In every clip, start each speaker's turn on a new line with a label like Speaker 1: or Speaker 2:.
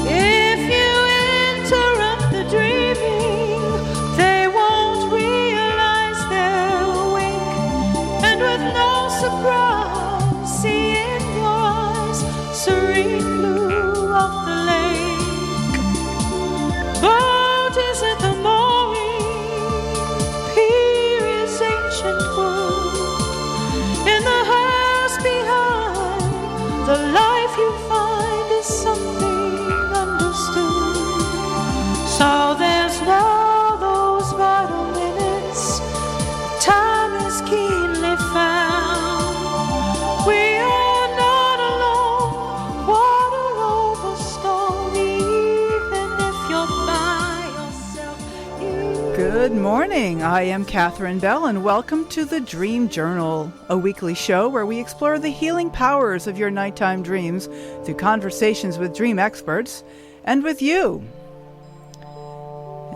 Speaker 1: If you interrupt the dreaming, they won't realize they're awake. And with no surprise, see in your eyes serene blue of the lake. But is it the mooring pier is ancient wood? In the house behind, the life you find is something understood. So there's now those vital minutes, time is keenly found. We are not alone, water over stone, even if you're by yourself.
Speaker 2: Good morning. I am Catherine Bell, and welcome to the Dream Journal, a weekly show where we explore the healing powers of your nighttime dreams through conversations with dream experts and with you.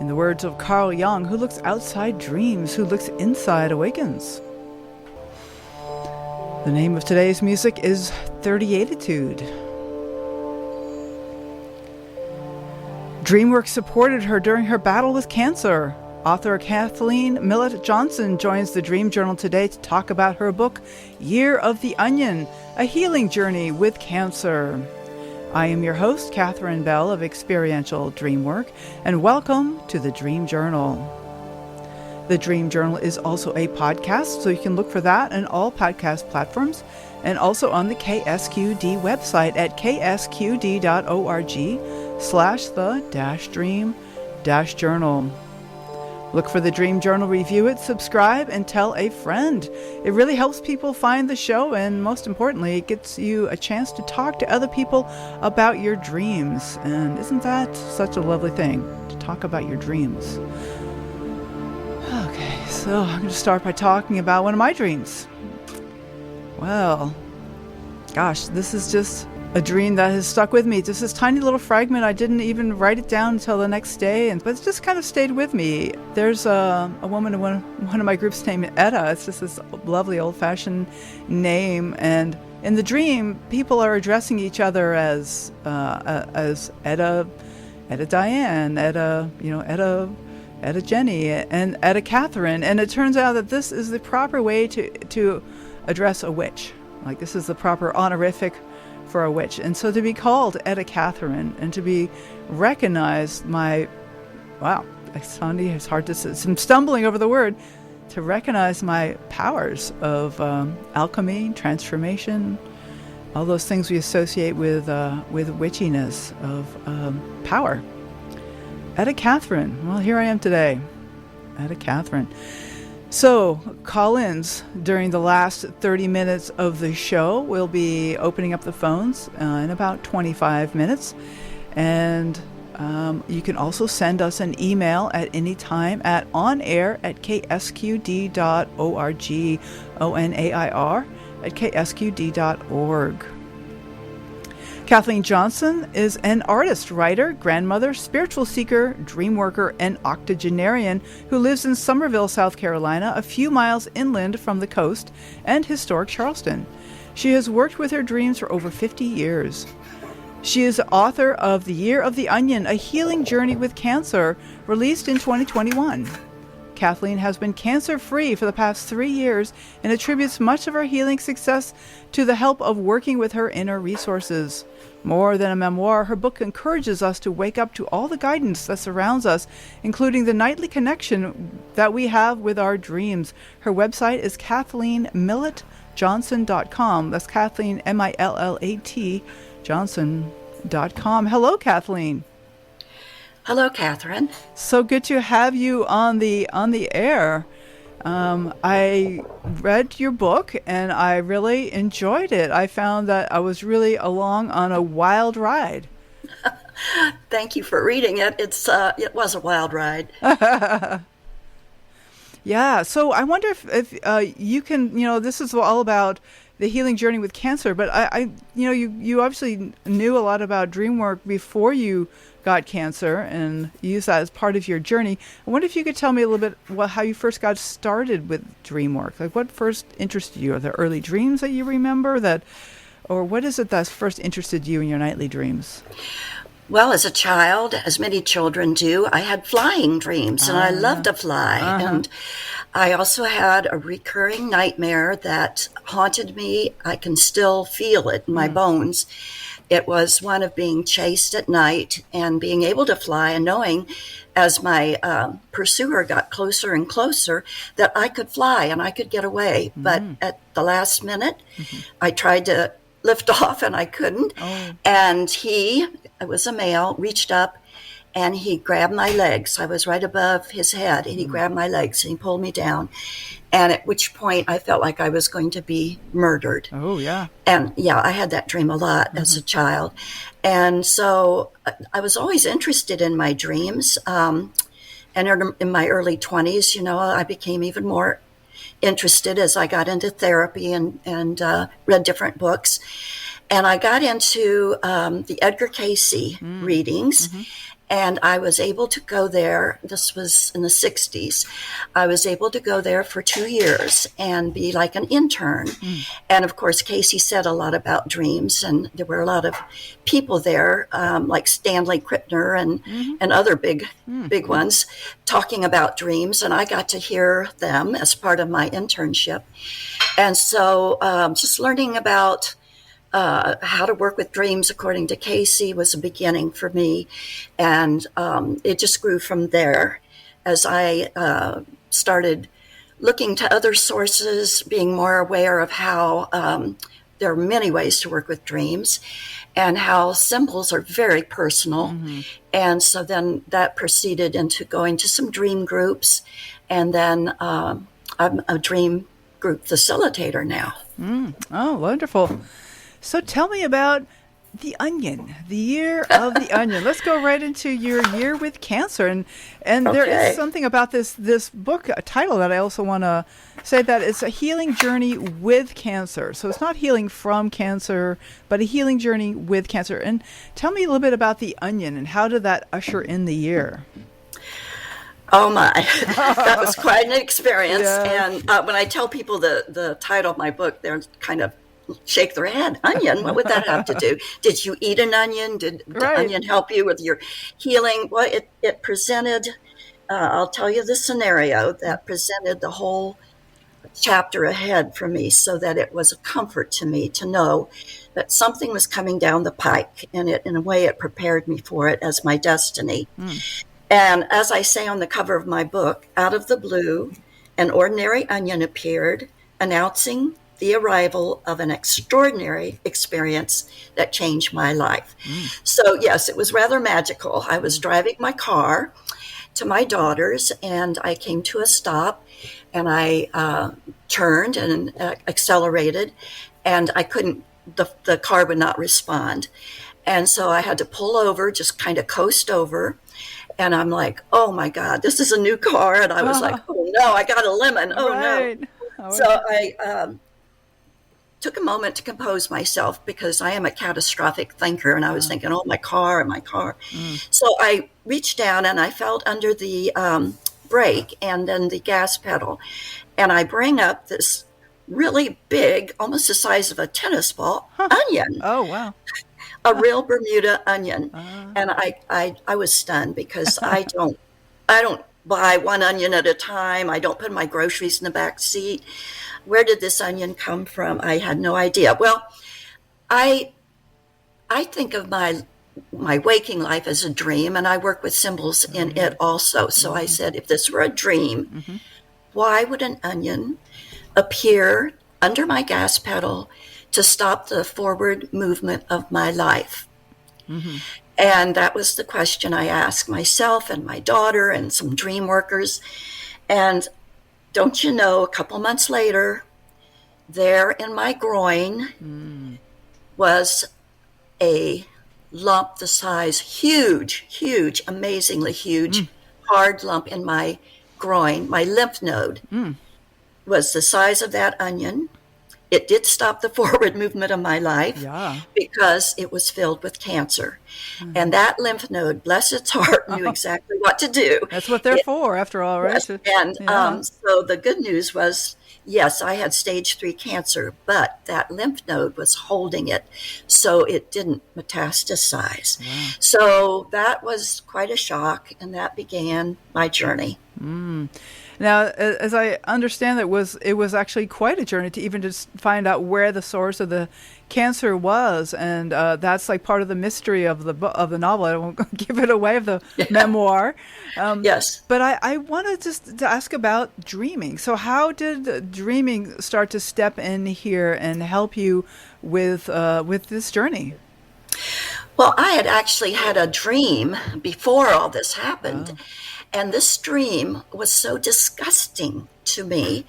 Speaker 2: In the words of Carl Jung, who looks outside dreams, who looks inside awakens. The name of today's music is 30attitude. DreamWorks supported her during her battle with cancer. Author Kathleen Johnson joins the Dream Journal today to talk about her book, Year of the Onion, A Healing Journey with Cancer. I am your host, Catherine Bell of Experiential Dreamwork, and welcome to the Dream Journal. The Dream Journal is also a podcast, so you can look for that on all podcast platforms, and also on the KSQD website at ksqd.org/the-dream-journal. Look for the Dream Journal, review it, subscribe, and tell a friend. It really helps people find the show, and most importantly, it gets you a chance to talk to other people about your dreams. And isn't that such a lovely thing, to talk about your dreams? Okay, so I'm going to start by talking about one of my dreams. Well, gosh, this is just a dream that has stuck with me. Just this tiny little fragment. I didn't even write it down until the next day, but it just kind of stayed with me. There's a woman in one of my groups named Etta. It's just this lovely old-fashioned name, and in the dream, people are addressing each other as Etta Diane, Etta Jenny, and Etta Catherine. And it turns out that this is the proper way to address a witch. Like, this is the proper honorific for a witch. And so to be called Etta Catherine and to be recognized, it's hard to say, I'm stumbling over the word, to recognize my powers of alchemy, transformation, all those things we associate with witchiness, of power. Etta Catherine. Well, here I am today. Etta Catherine. So, call-ins during the last 30 minutes of the show. We'll be opening up the phones in about 25 minutes. And you can also send us an email at any time at onair@ksqd.org, onair@ksqd.org. Kathleen Johnson is an artist, writer, grandmother, spiritual seeker, dreamworker, and octogenarian who lives in Summerville, South Carolina, a few miles inland from the coast and historic Charleston. She has worked with her dreams for over 50 years. She is the author of The Year of the Onion, A Healing Journey with Cancer, released in 2021. Kathleen has been cancer-free for the past 3 years and attributes much of her healing success to the help of working with her inner resources. More than a memoir, her book encourages us to wake up to all the guidance that surrounds us, including the nightly connection that we have with our dreams. Her website is KathleenMilletJohnson.com. That's Kathleen, Millat, Johnson.com. Hello, Kathleen.
Speaker 3: Hello, Catherine.
Speaker 2: So good to have you on the air. I read your book and I really enjoyed it. I found that I was really along on a wild ride.
Speaker 3: Thank you for reading it. It was a wild ride.
Speaker 2: Yeah. So I wonder if you can, this is all about the healing journey with cancer, but you obviously knew a lot about dream work before you got cancer and used that as part of your journey. I wonder if you could tell me a little bit how you first got started with dream work. Like, what first interested you? Are there early dreams that you remember that or what is it that's first interested you in your nightly dreams?
Speaker 3: Well, as a child, as many children do, I had flying dreams, and I loved to fly. And I also had a recurring nightmare that haunted me. I can still feel it in my bones. It was one of being chased at night and being able to fly and knowing as my pursuer got closer and closer that I could fly and I could get away. But at the last minute, I tried to lift off and I couldn't. And it was a male, reached up and he grabbed my legs. I was right above his head and he grabbed my legs and he pulled me down. And at which point I felt like I was going to be murdered.
Speaker 2: Oh, yeah.
Speaker 3: And yeah, I had that dream a lot as a child. And so I was always interested in my dreams. And in my early 20s, I became even more interested as I got into therapy and read different books. And I got into the Edgar Cayce readings. And I was able to go there. This was in the 60s. I was able to go there for 2 years and be like an intern. And of course, Cayce said a lot about dreams. And there were a lot of people there, like Stanley Krippner and other big ones talking about dreams. And I got to hear them as part of my internship. And so just learning about how to work with dreams according to Cayce was a beginning for me. And it just grew from there as I started looking to other sources, being more aware of how there are many ways to work with dreams and how symbols are very personal. And so then that proceeded into going to some dream groups. And then I'm a dream group facilitator now.
Speaker 2: Oh, wonderful. So tell me about the onion, the year of the onion. Let's go right into your year with cancer. And there is something about this book title that I also want to say, that it's a healing journey with cancer. So it's not healing from cancer, but a healing journey with cancer. And tell me a little bit about the onion and how did that usher in the year?
Speaker 3: Oh my, that was quite an experience. Yes. And when I tell people the title of my book, they're kind of shake their head. Onion, what would that have to do? Did you eat an onion? Did the onion help you with your healing? Well, it presented, I'll tell you the scenario that presented the whole chapter ahead for me, so that it was a comfort to me to know that something was coming down the pike, and in a way it prepared me for it as my destiny. And as I say on the cover of my book, out of the blue, an ordinary onion appeared, announcing the arrival of an extraordinary experience that changed my life. So yes, it was rather magical. I was driving my car to my daughter's and I came to a stop and I turned and accelerated and I couldn't, the car would not respond. And so I had to pull over, just kind of coast over. And I'm like, oh my God, this is a new car. And I was like, oh no, I got a lemon. Oh no. So I took a moment to compose myself because I am a catastrophic thinker. And I was thinking, oh, my car. So I reached down and I felt under the brake and then the gas pedal. And I bring up this really big, almost the size of a tennis ball, onion.
Speaker 2: Oh, wow.
Speaker 3: A real Bermuda onion. And I was stunned because I don't buy one onion at a time. I don't put my groceries in the back seat. Where did this onion come from? I had no idea. Well, I think of my waking life as a dream, and I work with symbols in it also. So I said, if this were a dream, why would an onion appear under my gas pedal to stop the forward movement of my life? And that was the question I asked myself and my daughter and some dream workers. And don't you know, a couple months later, there in my groin was a lump the size, huge, amazingly huge, hard lump in my groin. My lymph node was the size of that onion. It did stop the forward movement of my life because it was filled with cancer. And that lymph node, bless its heart, knew exactly what to do.
Speaker 2: That's what they're for, after all, right?
Speaker 3: Yes. And so the good news was, yes, I had stage 3 cancer, but that lymph node was holding it, so it didn't metastasize.
Speaker 2: Wow.
Speaker 3: So that was quite a shock, and that began my journey.
Speaker 2: Now, as I understand, it was actually quite a journey to even just find out where the source of the cancer was, and that's like part of the mystery of the novel. I won't give it away, of the memoir.
Speaker 3: Yes.
Speaker 2: But I wanted just to ask about dreaming. So how did dreaming start to step in here and help you with this journey?
Speaker 3: Well, I had actually had a dream before all this happened.
Speaker 2: Oh.
Speaker 3: And this dream was so disgusting to me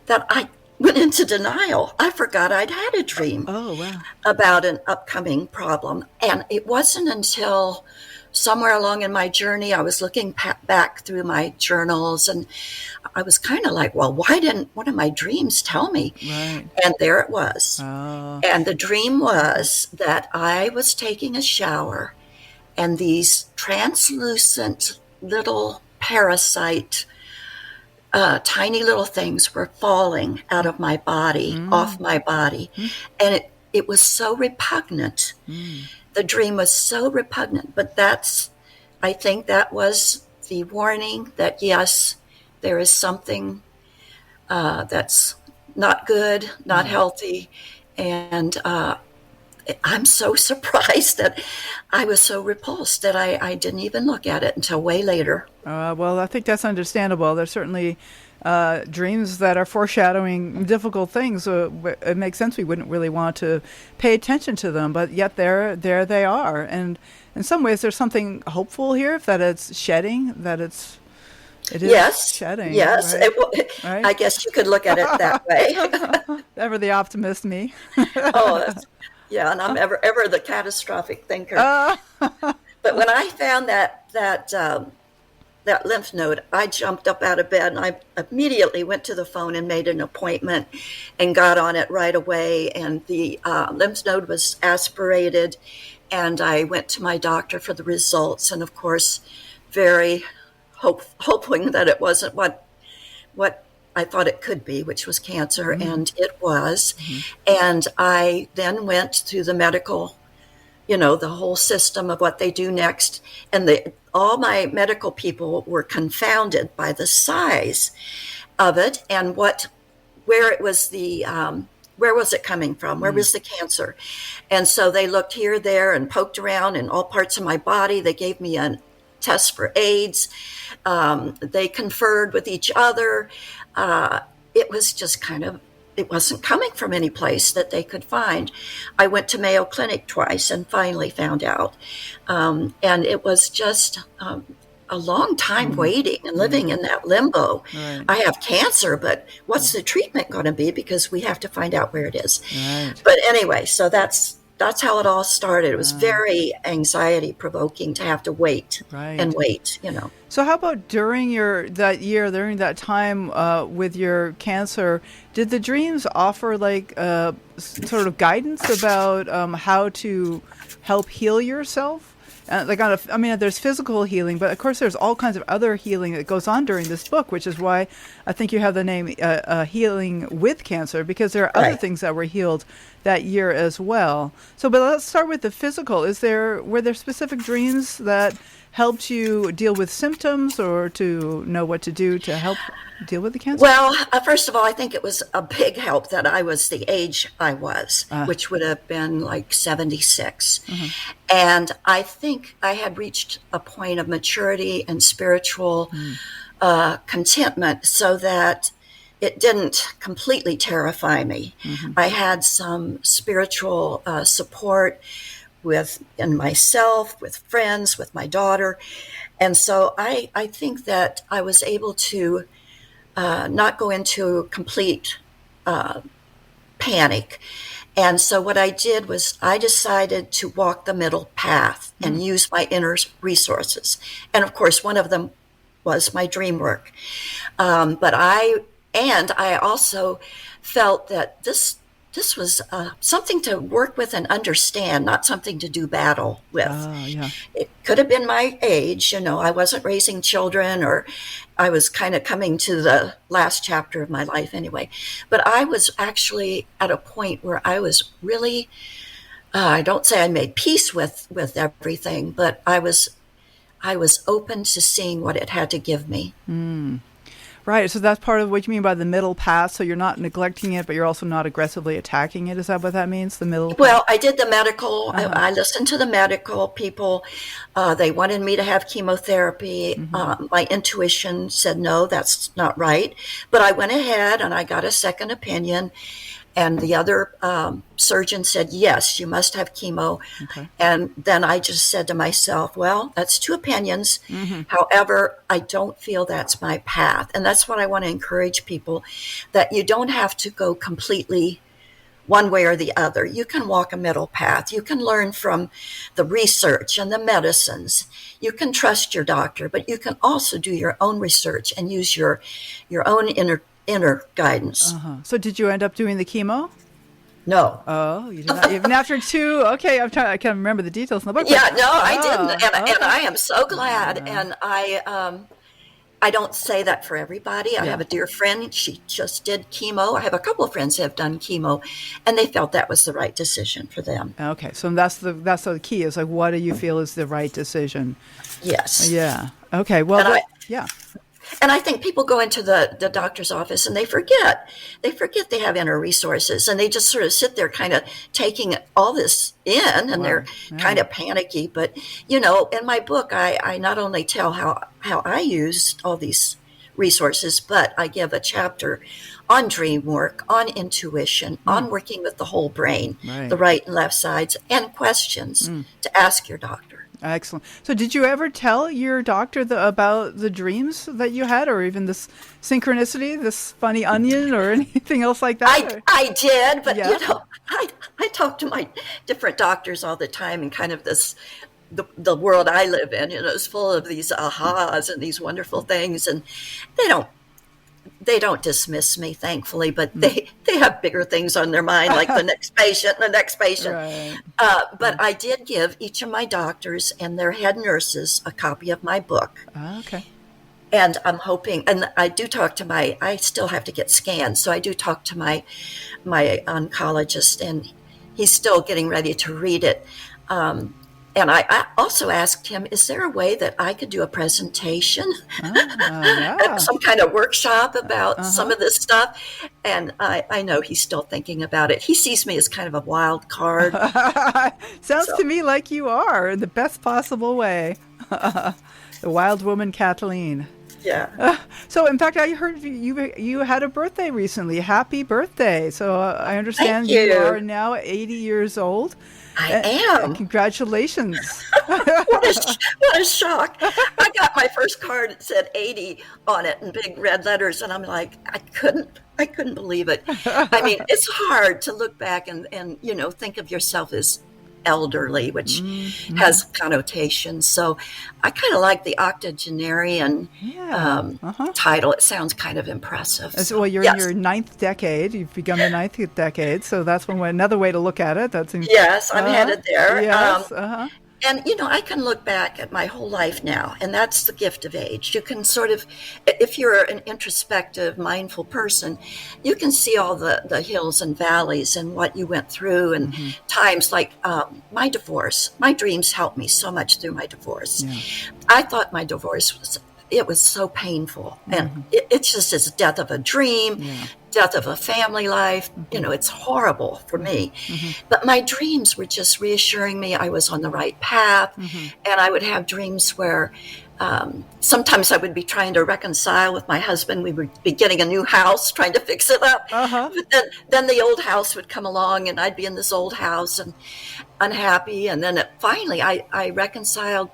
Speaker 3: that I went into denial. I forgot I'd had a dream about an upcoming problem. And it wasn't until somewhere along in my journey, I was looking back through my journals, and I was kind of like, well, why didn't one of my dreams tell me?
Speaker 2: Right.
Speaker 3: And there it was.
Speaker 2: Oh.
Speaker 3: And the dream was that I was taking a shower, and these translucent little parasite, tiny little things were falling out of my body, off my body. And it was so repugnant. The dream was so repugnant. But I think that was the warning that, yes, there is something that's not good, not healthy. And I'm so surprised that I was so repulsed that I didn't even look at it until way later.
Speaker 2: Well, I think that's understandable. There's certainly dreams that are foreshadowing difficult things. It makes sense we wouldn't really want to pay attention to them, but yet there they are. And in some ways, there's something hopeful here, that it's shedding, that it is shedding.
Speaker 3: Yes,
Speaker 2: right? Right?
Speaker 3: I guess you could look at it that way.
Speaker 2: Ever the optimist, me.
Speaker 3: Yeah, and I'm ever the catastrophic thinker. But when I found that lymph node, I jumped up out of bed and I immediately went to the phone and made an appointment and got on it right away. And the lymph node was aspirated, and I went to my doctor for the results. And of course, very hoping that it wasn't what I thought it could be, which was cancer, and it was. And I then went through the medical, the whole system of what they do next. And all my medical people were confounded by the size of it and where it was where was it coming from? Where was the cancer? And so they looked here, there, and poked around in all parts of my body. They gave me a test for AIDS. They conferred with each other. It was just it wasn't coming from any place that they could find. I went to Mayo Clinic twice and finally found out. And it was just a long time waiting and living in that limbo.
Speaker 2: Right.
Speaker 3: I have cancer, but what's the treatment going to be? Because we have to find out where it is.
Speaker 2: Right.
Speaker 3: But anyway, so that's how it all started. It was very anxiety provoking to have to wait and wait,
Speaker 2: So how about during during that time with your cancer, did the dreams offer sort of guidance about how to help heal yourself? There's physical healing, but of course there's all kinds of other healing that goes on during this book, which is why I think you have the name Healing with Cancer, because there are other things that were healed that year as well. So, but let's start with the physical. Were there specific dreams that helped you deal with symptoms or to know what to do to help deal with the cancer?
Speaker 3: Well, first of all, I think it was a big help that I was the age I was, which would have been like 76. And I think I had reached a point of maturity and spiritual contentment so that it didn't completely terrify me. I had some spiritual support in myself, with friends, with my daughter. And so I think that I was able to not go into complete panic. And so what I did was I decided to walk the middle path and use my inner resources. And of course, one of them was my dream work. But I also felt that this something to work with and understand, not something to do battle with.
Speaker 2: Yeah.
Speaker 3: It could have been my age. I wasn't raising children, or I was kind of coming to the last chapter of my life anyway. But I was actually at a point where I was really, I don't say I made peace with everything, but I was open to seeing what it had to give me.
Speaker 2: Right. So that's part of what you mean by the middle path. So you're not neglecting it, but you're also not aggressively attacking it. Is that what that means? The middle path?
Speaker 3: Well, I did the medical. I listened to the medical people. They wanted me to have chemotherapy. My intuition said, no, that's not right. But I went ahead and I got a second opinion. And the other surgeon said, yes, you must have chemo.
Speaker 2: Okay.
Speaker 3: And then I just said to myself, well, that's two opinions. However, I don't feel that's my path. And that's what I want to encourage people, that you don't have to go completely one way or the other. You can walk a middle path. You can learn from the research and the medicines. You can trust your doctor, but you can also do your own research and use your own inner guidance.
Speaker 2: So did you end up doing the chemo?
Speaker 3: No.
Speaker 2: Oh, you did not. Even after two. Okay, I can't remember the details in the book.
Speaker 3: Yeah, no, I didn't, and I am so glad. And I don't say that for everybody. I have a dear friend. She just did chemo. I have a couple of friends who have done chemo, and they felt that was the right decision for them.
Speaker 2: Okay, so that's the key. Is like, what do you feel is the right decision?
Speaker 3: Yes.
Speaker 2: Yeah. Okay. Well. Yeah.
Speaker 3: And I think people go into the doctor's office and they forget they have inner resources, and they just sort of sit there kind of taking all this in, and they're kind of panicky. But, in my book, I not only tell how I use all these resources, but I give a chapter on dream work, on intuition, on working with the whole brain, the right and left sides, and questions to ask your doctor.
Speaker 2: Excellent. So did you ever tell your doctor about the dreams that you had, or even this synchronicity, this funny onion, or anything else like that?
Speaker 3: I did, but I talk to my different doctors all the time, and kind of the world I live in, is full of these ahas and these wonderful things, and they don't dismiss me, thankfully, but they have bigger things on their mind, like the next patient. Right. But I did give each of my doctors and their head nurses a copy of my book.
Speaker 2: Okay.
Speaker 3: And I'm hoping, and I do talk to I still have to get scanned, so I do talk to my oncologist, and he's still getting ready to read it. And I also asked him, is there a way that I could do a presentation, some kind of workshop about some of this stuff? And I know he's still thinking about it. He sees me as kind of a wild card.
Speaker 2: Sounds to me like you are, in the best possible way. The wild woman, Kathleen.
Speaker 3: Yeah.
Speaker 2: So, in fact, I heard you had a birthday recently. Happy birthday. So I understand
Speaker 3: Thank you.
Speaker 2: You are now 80 years old.
Speaker 3: I am.
Speaker 2: Congratulations.
Speaker 3: What a shock. I got my first card. It said 80 on it in big red letters. And I'm like, I couldn't believe it. I mean, it's hard to look back and think of yourself as elderly, which has connotations. So I kind of like the octogenarian title. It sounds kind of impressive.
Speaker 2: Well, you're in your ninth decade. You've begun the ninth decade. So that's another way to look at it.
Speaker 3: Yes, I'm headed there.
Speaker 2: Yes.
Speaker 3: And, I can look back at my whole life now, and that's the gift of age. You can sort of, if you're an introspective, mindful person, you can see all the hills and valleys and what you went through, and times like my divorce. My dreams helped me so much through my divorce. Yeah. I thought my divorce was so painful, and it's just as death of a dream, death of a family life. It's horrible for me. But my dreams were just reassuring me I was on the right path. And I would have dreams where sometimes I would be trying to reconcile with my husband. We would be getting a new house, trying to fix it up. But then the old house would come along, and I'd be in this old house and unhappy. And then finally I reconciled.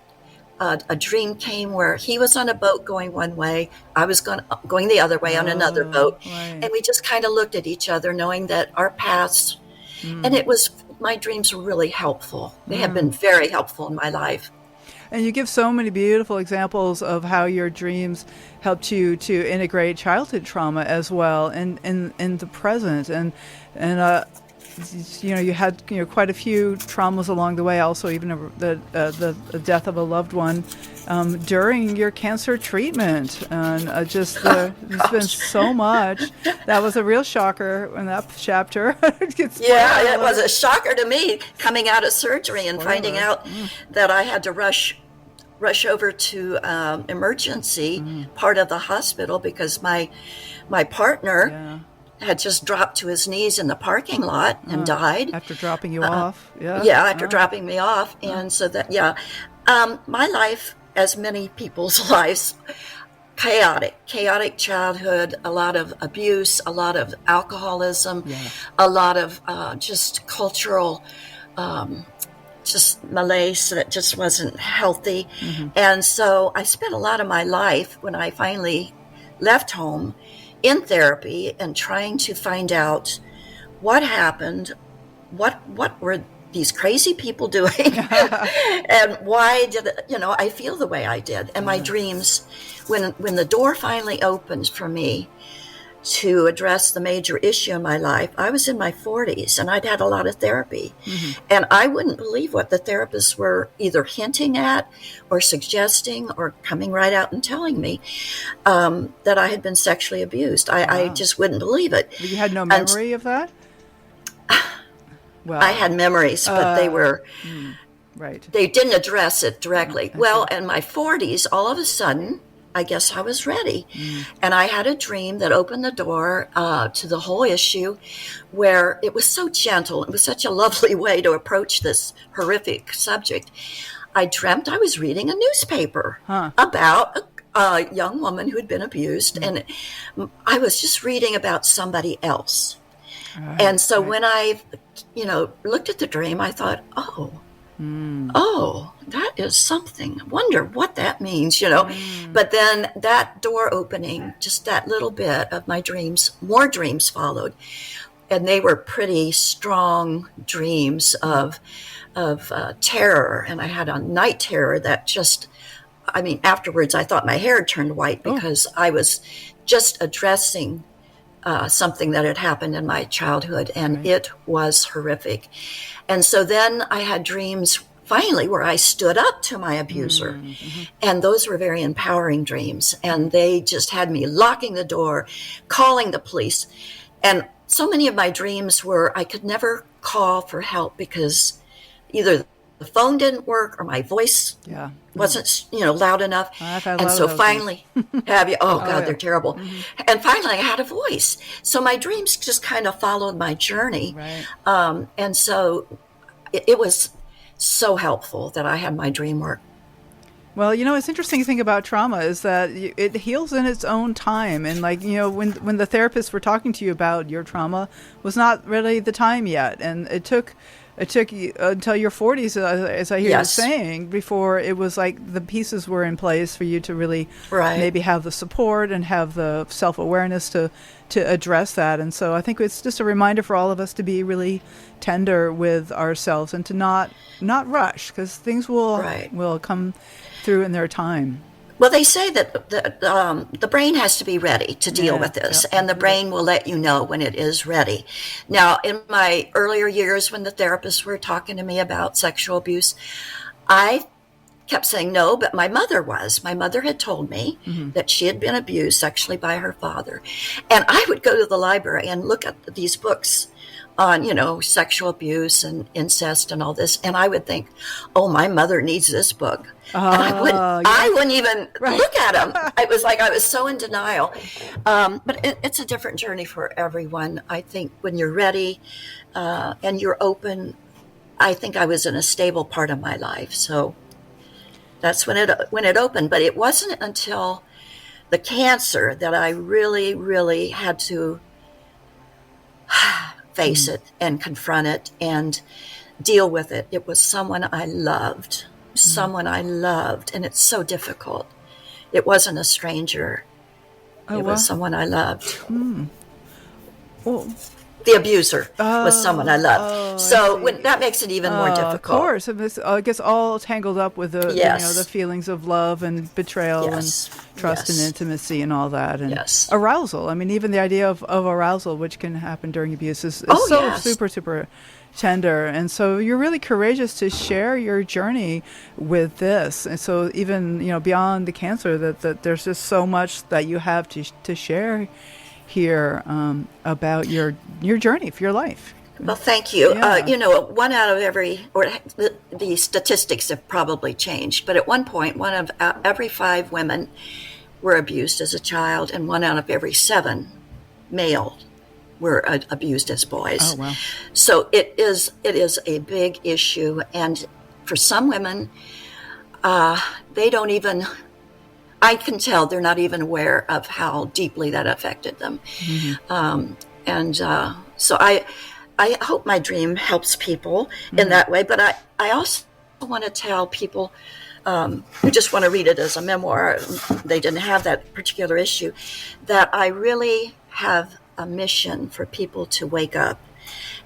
Speaker 3: A dream came where he was on a boat going one way, I was going the other way on another boat. Right. And we just kind of looked at each other, knowing that our paths, and my dreams were really helpful. They have been very helpful in my life.
Speaker 2: And you give so many beautiful examples of how your dreams helped you to integrate childhood trauma as well in the present. And you had quite a few traumas along the way. Also, even the death of a loved one during your cancer treatment, and there's been so much. That was a real shocker in that chapter.
Speaker 3: Yeah, it was a shocker to me coming out of surgery and finding out that I had to rush over to emergency part of the hospital because my partner had just dropped to his knees in the parking lot and died.
Speaker 2: After dropping you off?
Speaker 3: Yeah, after dropping me off. And so my life, as many people's lives, chaotic childhood, a lot of abuse, a lot of alcoholism, a lot of just cultural just malaise that just wasn't healthy. And so I spent a lot of my life when I finally left home in therapy and trying to find out what happened, what were these crazy people doing, and why did I feel the way I did. And my dreams, when the door finally opened for me to address the major issue in my life, I was in my 40s and I'd had a lot of therapy. And I wouldn't believe what the therapists were either hinting at or suggesting or coming right out and telling me that I had been sexually abused. I just wouldn't believe it.
Speaker 2: But you had no memory of that?
Speaker 3: Well, I had memories, but they were...
Speaker 2: Right.
Speaker 3: They didn't address it directly. Well, in my 40s, all of a sudden, I guess I was ready. And I had a dream that opened the door to the whole issue, where it was so gentle. It was such a lovely way to approach this horrific subject. I dreamt I was reading a newspaper about a young woman who had been abused. And I was just reading about somebody else. And so when I, looked at the dream, I thought, oh, that is something. I wonder what that means, But then that door opening, just that little bit of my dreams, more dreams followed. And they were pretty strong dreams of terror. And I had a night terror that afterwards I thought my hair had turned white because I was just addressing something that had happened in my childhood, and it was horrific. And so then I had dreams finally where I stood up to my abuser, and those were very empowering dreams, and they just had me locking the door, calling the police. And so many of my dreams were I could never call for help because either the phone didn't work or my voice wasn't loud enough. And so finally have you they're terrible. And finally I had a voice, so my dreams just kind of followed my journey. And so it was so helpful that I had my dream work.
Speaker 2: Well, it's interesting thing about trauma is that it heals in its own time. And when the therapists were talking to you about your trauma was not really the time yet. And it took you until your 40s, as I hear you saying, before it was like the pieces were in place for you to really maybe have the support and have the self-awareness to address that. And so I think it's just a reminder for all of us to be really tender with ourselves and to not rush, because things will come through in their time.
Speaker 3: Well, they say that the brain has to be ready to deal with this, and the brain will let you know when it is ready. Now, in my earlier years when the therapists were talking to me about sexual abuse, I kept saying no, but my mother was. My mother had told me that she had been abused sexually by her father. And I would go to the library and look at these books on, sexual abuse and incest and all this. And I would think, oh, my mother needs this book. And I wouldn't even look at them. It was like I was so in denial. But it's a different journey for everyone. I think when you're ready and you're open, I think I was in a stable part of my life. So that's when it opened. But it wasn't until the cancer that I really, really had to face it and confront it and deal with it. It was someone I loved. And it's so difficult. It wasn't a stranger. It was someone I loved.
Speaker 2: Well,
Speaker 3: The abuser was someone I loved. So that makes it even more difficult.
Speaker 2: Of course. And this, it gets all tangled up with the, the feelings of love and betrayal and trust and intimacy and all that. And arousal. I mean, even the idea of arousal, which can happen during abuse, is so super, super tender. And so you're really courageous to share your journey with this. And so even, beyond the cancer, that there's just so much that you have to share here about your journey for your life.
Speaker 3: Well, thank you. One out of every, or the statistics have probably changed, but at one point, one of every 5 women were abused as a child, and 1 out of every 7 male were abused as boys.
Speaker 2: Oh, wow.
Speaker 3: So it is a big issue, and for some women, they don't even, I can tell they're not even aware of how deeply that affected them. Mm-hmm. So I hope my dream helps people in that way, but I also want to tell people who just want to read it as a memoir, they didn't have that particular issue, that I really have a mission for people to wake up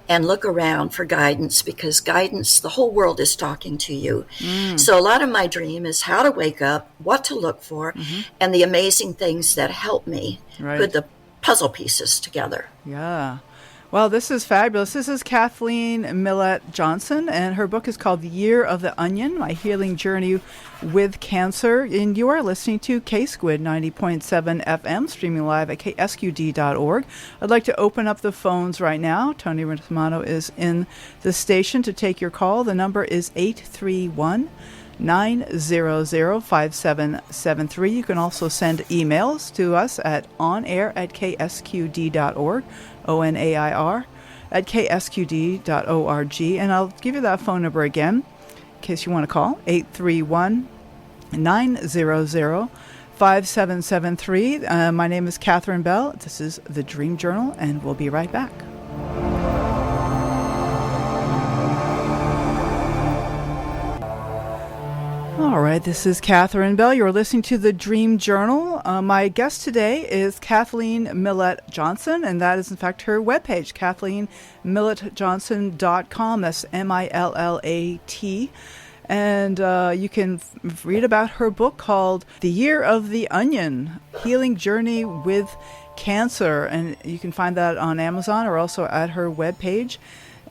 Speaker 3: and look around for guidance, because guidance, the whole world is talking to you. So a lot of my dream is how to wake up, what to look for, and the amazing things that help me put the puzzle pieces together.
Speaker 2: Yeah. Well, this is fabulous. This is Kathleen Millett Johnson, and her book is called The Year of the Onion, My Healing Journey with Cancer. And you are listening to K-Squid 90.7 FM, streaming live at ksqd.org. I'd like to open up the phones right now. Tony Romano is in the station to take your call. The number is 831-900-5773. You can also send emails to us at onair@ksqd.org. ONAIR at ksqd.org. And I'll give you that phone number again in case you want to call, 831-900-5773. My name is Catherine Bell. This is The Dream Journal, and we'll be right back. All right, this is Catherine Bell. You're listening to The Dream Journal. My guest today is Kathleen Millett Johnson, and that is, in fact, her webpage, KathleenMillettJohnson.com. That's MILLAT. And you can read about her book called The Year of the Onion, Healing Journey with Cancer. And you can find that on Amazon or also at her webpage.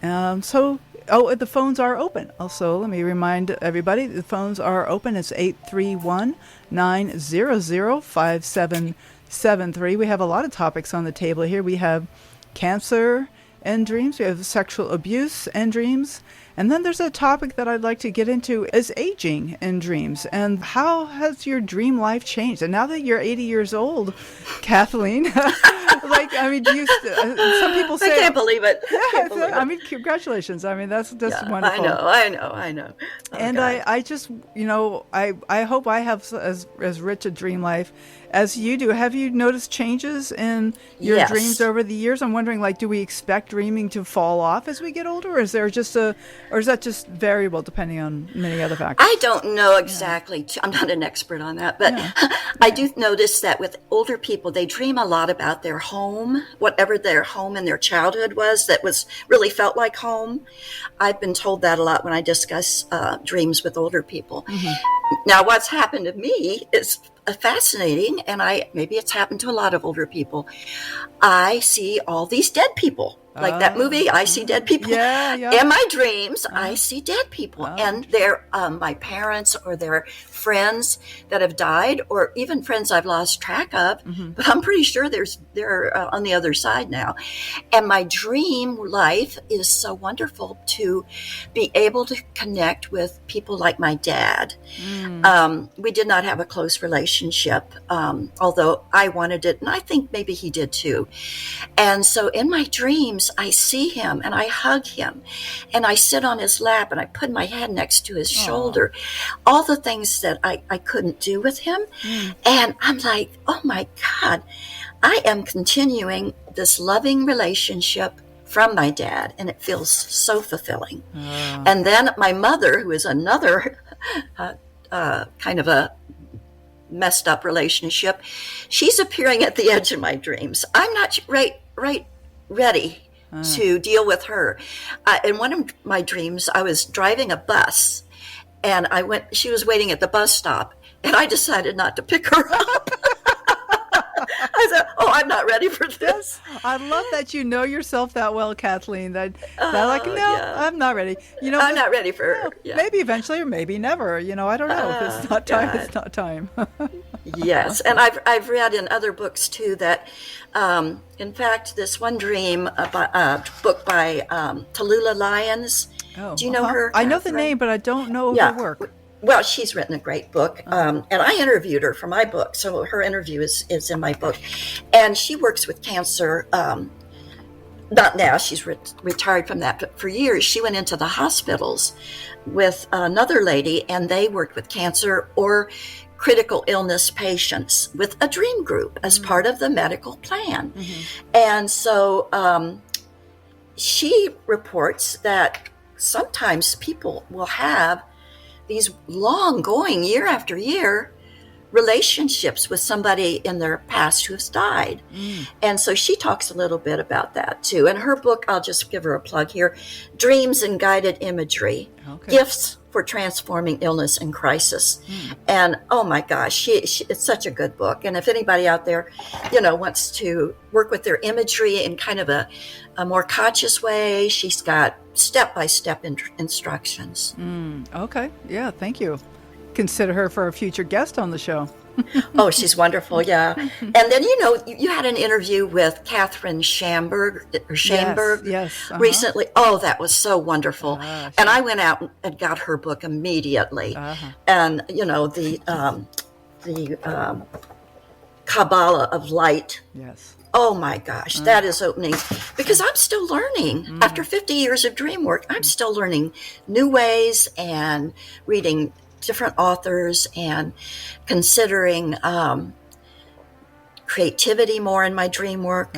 Speaker 2: The phones are open. Also, let me remind everybody, the phones are open. It's 831-900-5773. We have a lot of topics on the table here. We have cancer and dreams. We have sexual abuse and dreams. And then there's a topic that I'd like to get into is aging and dreams. And how has your dream life changed? And now that you're 80 years old, Kathleen, do you, some people say...
Speaker 3: I can't believe it.
Speaker 2: Yeah, congratulations. That's wonderful.
Speaker 3: I know.
Speaker 2: And I just, I hope I have as rich a dream life as you do. Have you noticed changes in your dreams over the years? I'm wondering, do we expect dreaming to fall off as we get older? Or is there or is that just variable depending on many other factors?
Speaker 3: I don't know exactly. I'm not an expert on that, but I do notice that with older people, they dream a lot about their home, whatever their home in their childhood was that was really felt like home. I've been told that a lot when I discuss dreams with older people. Mm-hmm. Now, what's happened to me is fascinating, and maybe it's happened to a lot of older people. I see all these dead people. Like that movie, I See Dead People. Yeah. In my dreams, I see dead people. And they're my parents or their friends that have died, or even friends I've lost track of. Mm-hmm. But I'm pretty sure they're on the other side now. And my dream life is so wonderful to be able to connect with people like my dad. We did not have a close relationship, although I wanted it, and I think maybe he did too. And so in my dreams, I see him and I hug him and I sit on his lap and I put my head next to his shoulder. All the things that I couldn't do with him. And I'm like, oh my God, I am continuing this loving relationship from my dad, and it feels so fulfilling. And then my mother, who is another kind of a messed up relationship, she's appearing at the edge of my dreams. I'm not ready to deal with her. In one of my dreams, I was driving a bus, and she was waiting at the bus stop, and I decided not to pick her up. I said, "Oh, I'm not ready for this."
Speaker 2: I love that you know yourself that well, Kathleen. That like, no,
Speaker 3: yeah.
Speaker 2: I'm not ready.
Speaker 3: I'm not ready for her. Yeah.
Speaker 2: Maybe eventually, or maybe never. I don't know. If it's not time, it's not time.
Speaker 3: Yes, and I've read in other books too that, in fact, this one dream book by Tallulah Lyons.
Speaker 2: Oh,
Speaker 3: do you know her?
Speaker 2: I know the name, but I don't know her work.
Speaker 3: Well, she's written a great book, and I interviewed her for my book, so her interview is in my book. And she works with cancer. Not now; she's retired from that. But for years, she went into the hospitals with another lady, and they worked with cancer or critical illness patients with a dream group as part of the medical plan. And so she reports that sometimes people will have these long-going, year after year, relationships with somebody in their past who has died. And so she talks a little bit about that too. In her book, I'll just give her a plug here, Dreams and Guided Imagery, Gifts for Transforming Illness and Crisis. And oh my gosh, it's such a good book. And if anybody out there, wants to work with their imagery in kind of a more conscious way, she's got step-by-step instructions.
Speaker 2: Okay. Yeah, thank you. Consider her for a future guest on the show.
Speaker 3: Oh, she's wonderful, yeah. And then, you had an interview with Catherine Schamberg recently. Oh, that was so wonderful. And I went out and got her book immediately. And, the Kabbalah of Light.
Speaker 2: Yes.
Speaker 3: Oh my gosh, that is opening, because I'm still learning. After 50 years of dream work, I'm still learning new ways and reading different authors and considering creativity more in my dream work.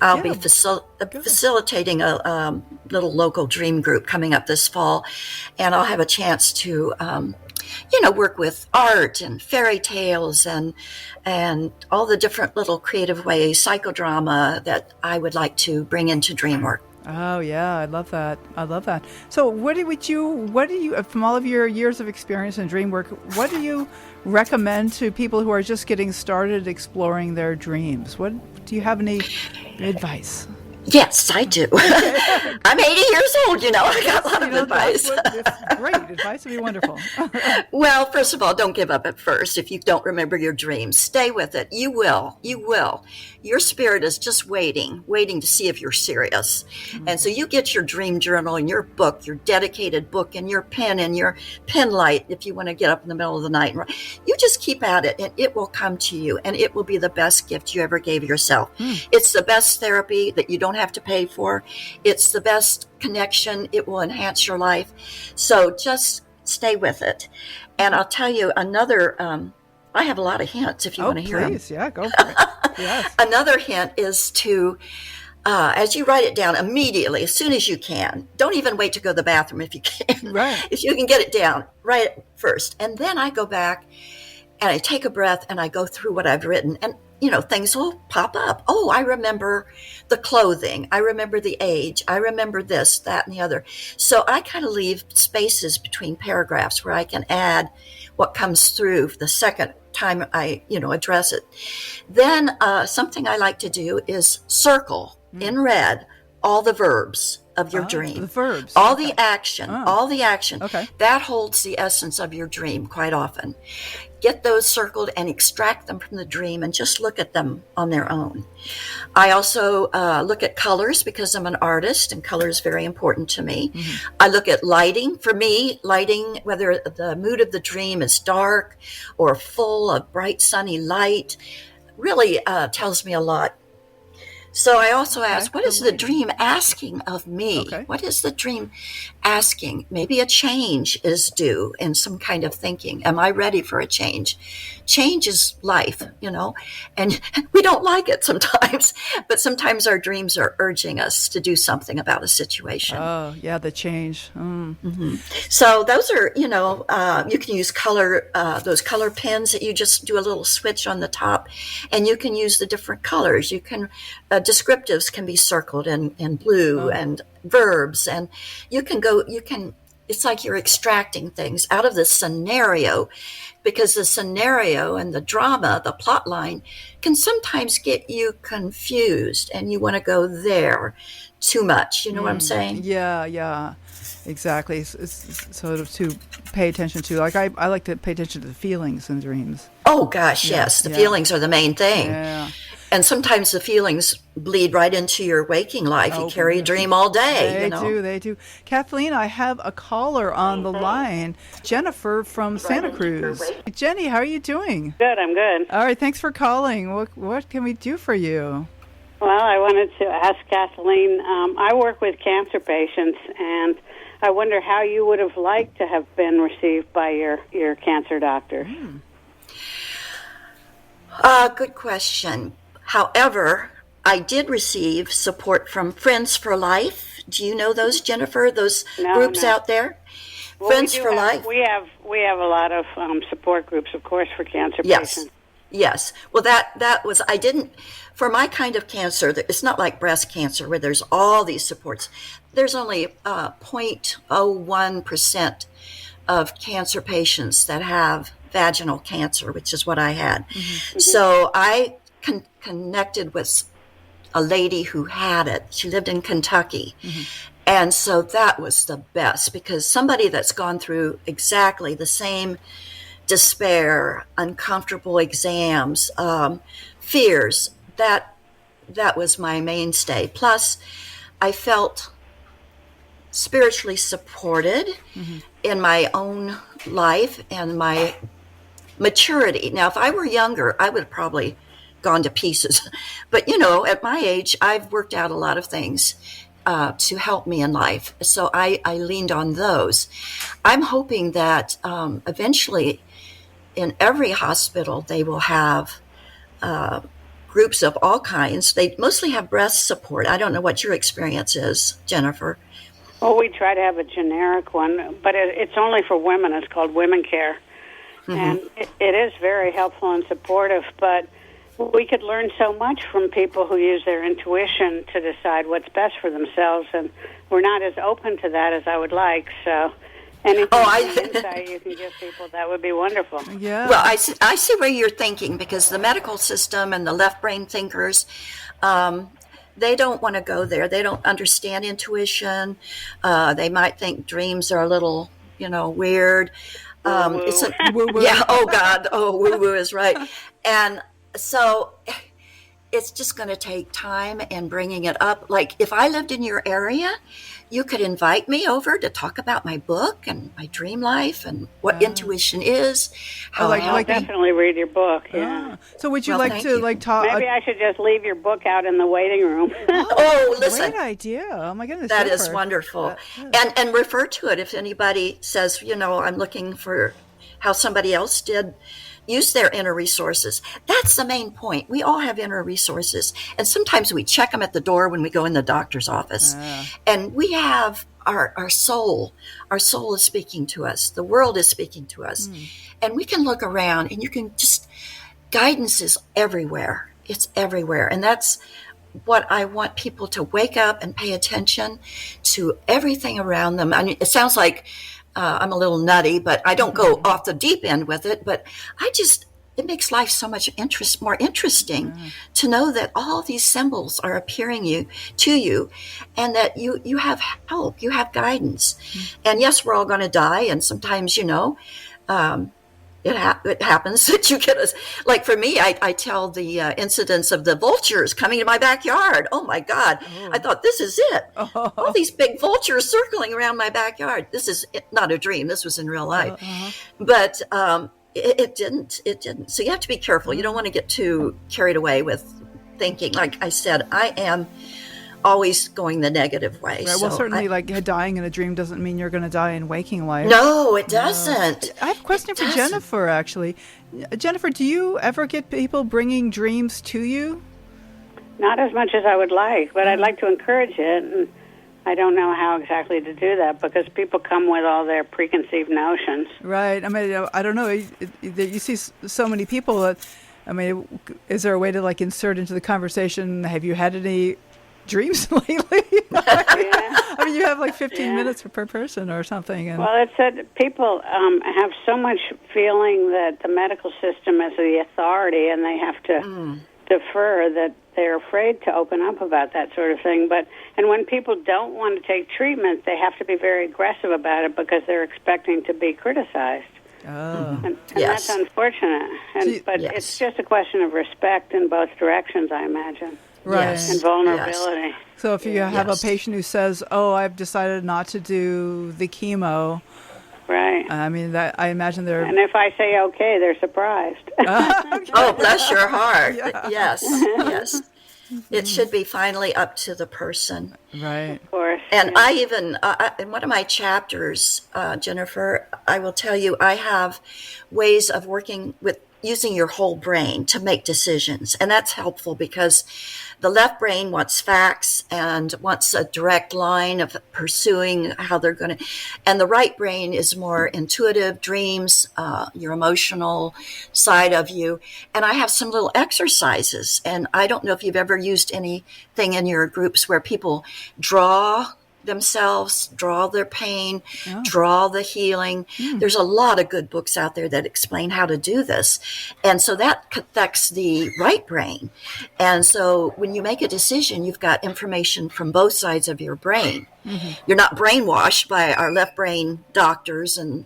Speaker 3: I'll be facilitating a little local dream group coming up this fall, and I'll have a chance to work with art and fairy tales and all the different little creative ways, psychodrama that I would like to bring into dream work.
Speaker 2: Oh yeah, I love that. So what do you, from all of your years of experience in dream work, what do you recommend to people who are just getting started exploring their dreams? Do you have any advice?
Speaker 3: Yes, I do. I'm 80 years old, I got a lot of advice.
Speaker 2: It's great. Advice would be wonderful.
Speaker 3: Well, first of all, don't give up at first if you don't remember your dreams. Stay with it. You will. Your spirit is just waiting to see if you're serious. And so you get your dream journal and your book, your dedicated book, and your pen and your pen light if you want to get up in the middle of the night. You just keep at it, and it will come to you, and it will be the best gift you ever gave yourself. It's the best therapy that you don't have to pay for. It's the best connection. It will enhance your life. So just stay with it. And I'll tell you another, I have a lot of hints if you want to hear them.
Speaker 2: Please, yeah, go for it. Yes.
Speaker 3: Another hint is to, as you write it down immediately, as soon as you can, don't even wait to go to the bathroom if you can.
Speaker 2: Right.
Speaker 3: If you can get it down, write it first. And then I go back and I take a breath and I go through what I've written, and things will pop up. Oh, I remember the clothing. I remember the age. I remember this, that, and the other. So I kind of leave spaces between paragraphs where I can add what comes through the second time I, address it. Then something I like to do is circle in red all the verbs of your dream.
Speaker 2: The verbs.
Speaker 3: All the action.
Speaker 2: Okay.
Speaker 3: That holds the essence of your dream quite often. Get those circled and extract them from the dream and just look at them on their own. I also look at colors because I'm an artist and color is very important to me. I look at lighting. For me, lighting, whether the mood of the dream is dark or full of bright sunny light, really tells me a lot. So I also ask, what is the dream asking of me?
Speaker 2: Okay.
Speaker 3: What is the dream asking? Maybe a change is due in some kind of thinking. Am I ready for a change? Change is life, and we don't like it sometimes, but sometimes our dreams are urging us to do something about a situation.
Speaker 2: Oh, yeah, the change.
Speaker 3: So those are, you can use color, those color pens that you just do a little switch on the top, and you can use the different colors. You can descriptives can be circled in blue, and verbs, and it's like you're extracting things out of the scenario, because the scenario and the drama, the plot line, can sometimes get you confused, and you want to go there too much. You know what I'm saying?
Speaker 2: Yeah, exactly. It's sort of to pay attention to. Like I like to pay attention to the feelings in dreams.
Speaker 3: Oh gosh, yes. The feelings are the main thing.
Speaker 2: Yeah.
Speaker 3: And sometimes the feelings bleed right into your waking life. You carry a dream all day.
Speaker 2: They do. Kathleen, I have a caller on the line, Jennifer from Santa Cruz. Jenny, how are you doing?
Speaker 4: Good, I'm good.
Speaker 2: All right, thanks for calling. What can we do for you?
Speaker 4: Well, I wanted to ask Kathleen, I work with cancer patients, and I wonder how you would have liked to have been received by your cancer doctor.
Speaker 3: Good question. However, I did receive support from Friends for Life. Do you know those, Jennifer? Those groups out there?
Speaker 4: Well,
Speaker 3: Friends for Life.
Speaker 4: We have a lot of support groups, of course, for cancer patients.
Speaker 3: Yes. Well, that was, I didn't, for my kind of cancer, it's not like breast cancer where there's all these supports. There's only 0.01% of cancer patients that have vaginal cancer, which is what I had. So I connected with a lady who had it. She lived in Kentucky. And so that was the best, because somebody that's gone through exactly the same despair, uncomfortable exams, fears, that was my mainstay. Plus, I felt spiritually supported in my own life and my maturity. Now, if I were younger, I would have probably gone to pieces. But, at my age, I've worked out a lot of things to help me in life. So I leaned on those. I'm hoping that eventually in every hospital they will have groups of all kinds. They mostly have breast support. I don't know what your experience is, Jennifer.
Speaker 4: Well, we try to have a generic one, but it's only for women. It's called Women Care. And it is very helpful and supportive, but we could learn so much from people who use their intuition to decide what's best for themselves, and we're not as open to that as I would like. So anything insight you can give people, that would be wonderful.
Speaker 2: Yeah.
Speaker 3: Well, I see where you're thinking, because the medical system and the left brain thinkers, they don't want to go there. They don't understand intuition. They might think dreams are a little, weird. It's
Speaker 2: woo-woo.
Speaker 3: Yeah. Oh God. Oh, woo-woo is right. And so it's just going to take time and bringing it up. Like if I lived in your area, you could invite me over to talk about my book and my dream life and what intuition is.
Speaker 4: I'll definitely read your book. Yeah.
Speaker 2: So would you like to talk?
Speaker 4: Maybe I should just leave your book out in the waiting room.
Speaker 3: Listen.
Speaker 2: Great idea. Oh my goodness.
Speaker 3: That is wonderful. And refer to it if anybody says, I'm looking for how somebody else did. Use their inner resources. That's the main point. We all have inner resources. And sometimes we check them at the door when we go in the doctor's office. And we have our soul. Our soul is speaking to us. The world is speaking to us. And we can look around and you can guidance is everywhere. It's everywhere. And that's what I want people to wake up and pay attention to everything around them. I mean, it sounds like I'm a little nutty, but I don't go off the deep end with it. But it makes life so much more interesting to know that all these symbols are appearing to you, and that you have help, you have guidance. And yes, we're all going to die, and sometimes it happens that you get like for me, I tell the incidents of the vultures coming to my backyard. Oh my God. I thought, this is it. All these big vultures circling around my backyard. This is not a dream. This was in real life. But it didn't. So you have to be careful. You don't want to get too carried away with thinking. Like I said, I am always going the negative way.
Speaker 2: Right. Well, certainly, dying in a dream doesn't mean you're going to die in waking life.
Speaker 3: No, it doesn't.
Speaker 2: I have a question for Jennifer, actually. Jennifer, do you ever get people bringing dreams to you?
Speaker 4: Not as much as I would like, but I'd like to encourage it. And I don't know how exactly to do that, because people come with all their preconceived notions.
Speaker 2: Right. I mean, I don't know. You see so many people that I mean, is there a way to like insert into the conversation? Have you had any dreams lately? I mean, you have like 15 minutes per person or something. And
Speaker 4: well, it's that people have so much feeling that the medical system is the authority, and they have to defer, that they're afraid to open up about that sort of thing. And when people don't want to take treatment, they have to be very aggressive about it because they're expecting to be criticized.
Speaker 2: Oh.
Speaker 4: And that's unfortunate. But it's just a question of respect in both directions, I imagine.
Speaker 2: Right.
Speaker 4: And vulnerability.
Speaker 2: Yes. So if you have a patient who says, "Oh, I've decided not to do the chemo,"
Speaker 4: right?
Speaker 2: I mean, that I imagine they're.
Speaker 4: And if I say okay, they're surprised.
Speaker 2: Okay.
Speaker 3: Oh, bless your heart.
Speaker 2: Yeah.
Speaker 3: Yes. It should be finally up to the person.
Speaker 2: Right.
Speaker 4: Of course.
Speaker 3: And I even, in one of my chapters, Jennifer, I will tell you, I have ways of working with using your whole brain to make decisions. And that's helpful because the left brain wants facts and wants a direct line of pursuing how they're going to. And the right brain is more intuitive, dreams, your emotional side of you. And I have some little exercises. And I don't know if you've ever used anything in your groups where people draw themselves, draw their pain, draw the healing. There's a lot of good books out there that explain how to do this. And so that affects the right brain. And so when you make a decision, you've got information from both sides of your brain. You're not brainwashed by our left brain doctors and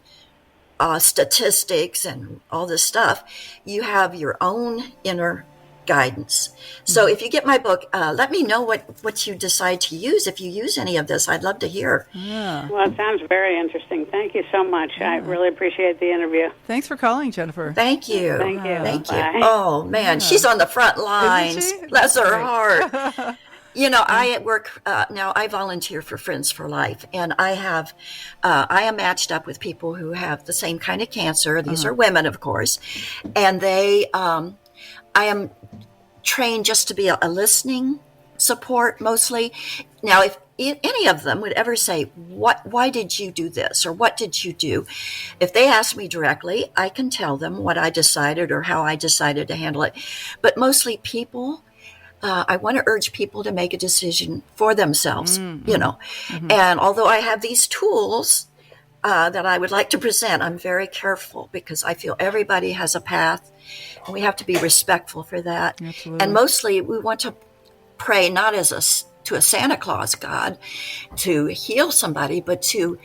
Speaker 3: statistics and all this stuff. You have your own inner guidance. So if you get my book, let me know what you decide to use. If you use any of this, I'd love to hear.
Speaker 2: Yeah.
Speaker 4: Well, it sounds very interesting. Thank you so much. I really appreciate the interview.
Speaker 2: Thanks for calling, Jennifer.
Speaker 3: Thank you.
Speaker 4: Thank you.
Speaker 3: Thank you.
Speaker 4: Bye.
Speaker 3: Oh, man. She's on the front lines.
Speaker 2: Isn't she?
Speaker 3: Bless her
Speaker 2: Right.
Speaker 3: heart. You know, I work now. I volunteer for Friends for Life, and I am matched up with people who have the same kind of cancer. These are women, of course, and I am trained just to be a listening support mostly. Now, if any of them would ever say, why did you do this? Or what did you do? If they ask me directly, I can tell them what I decided or how I decided to handle it. But mostly people, I want to urge people to make a decision for themselves, you know. And although I have these tools that I would like to present, I'm very careful because I feel everybody has a path and we have to be respectful for that.
Speaker 2: Absolutely.
Speaker 3: And mostly we want to pray not as to a Santa Claus God to heal somebody, but you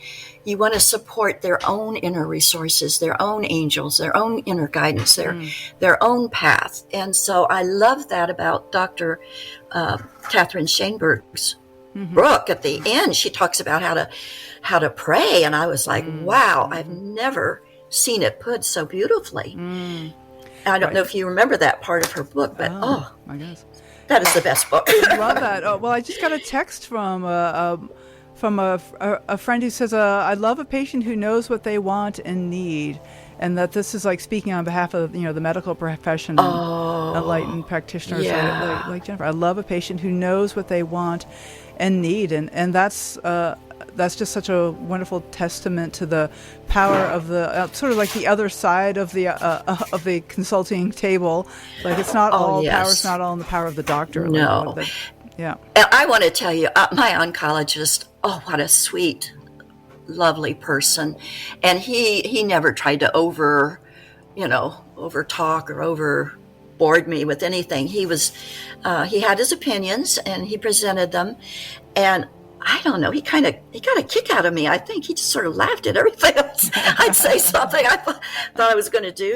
Speaker 3: want to support their own inner resources, their own angels, their own inner guidance, their own path. And so I love that about Dr. Catherine Shaneberg's book. At the end, she talks about how to pray, and I was like, wow, I've never seen it put so beautifully. I don't know if you remember that part of her book, but
Speaker 2: my goodness,
Speaker 3: that is the best book.
Speaker 2: I love that. Oh, well, I just got a text from a friend who says, I love a patient who knows what they want and need. And that this is like speaking on behalf of, the medical profession and enlightened practitioners like Jennifer. I love a patient who knows what they want and need. And that's just such a wonderful testament to the power of the sort of like the other side of the consulting table. Like it's not all power, it's not all in the power of the doctor.
Speaker 3: No.
Speaker 2: Yeah.
Speaker 3: And I want to tell you, my oncologist, what a sweet, lovely person. And he never tried to over talk or over bored me with anything. He had his opinions and he presented them. And I don't know, he got a kick out of me. I think he just sort of laughed at everything else. I'd say something I thought I was going to do,